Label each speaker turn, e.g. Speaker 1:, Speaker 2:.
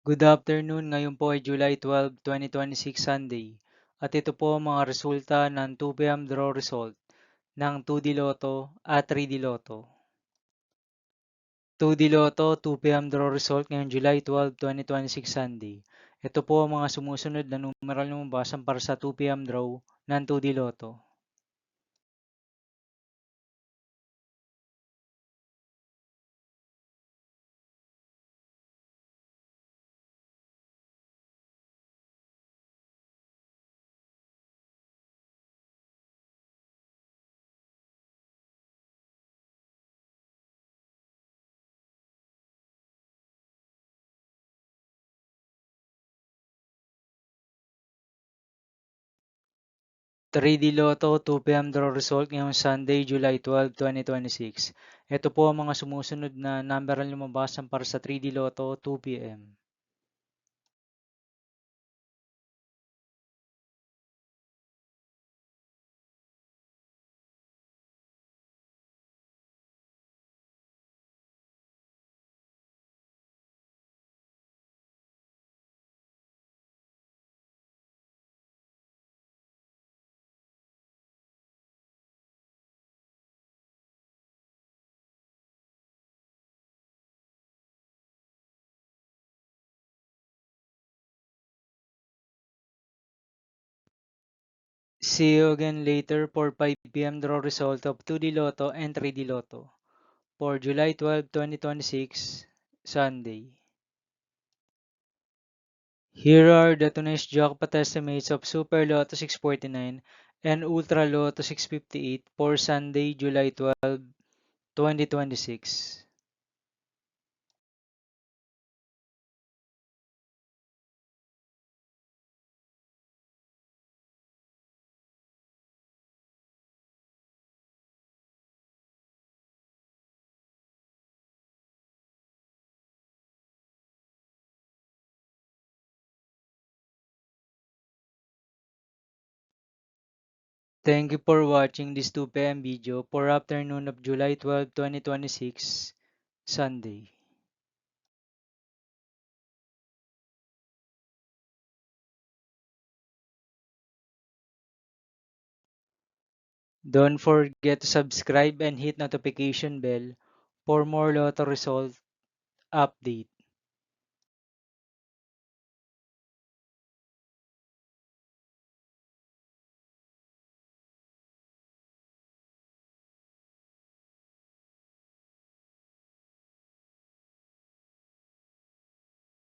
Speaker 1: Good afternoon, ngayon po ay July 12, 2026 Sunday. At ito po ang mga resulta ng 2 p.m. draw result ng 2D Lotto at 3D Lotto. 2D Lotto 2 p.m. draw result ngayong July 12, 2026 Sunday. Ito po ang mga sumusunod na numeral na mabasan para sa 2 p.m. draw ng 2D Lotto. 3D Lotto 2 p.m. draw result ngayong Sunday, July 12, 2026. Ito po ang mga sumusunod na numeral na mabasan para sa 3D Lotto 2 p.m. See you again later for 5 p.m. draw result of 2D Lotto and 3D Lotto for July 12, 2026, Sunday. Here are the tonight's jackpot estimates of Super Lotto 649 and Ultra Lotto 658 for Sunday, July 12, 2026. Thank you for watching this 2 p.m. video for afternoon of July 12, 2026, Sunday. Don't forget to subscribe and hit notification bell for more Lotto result update.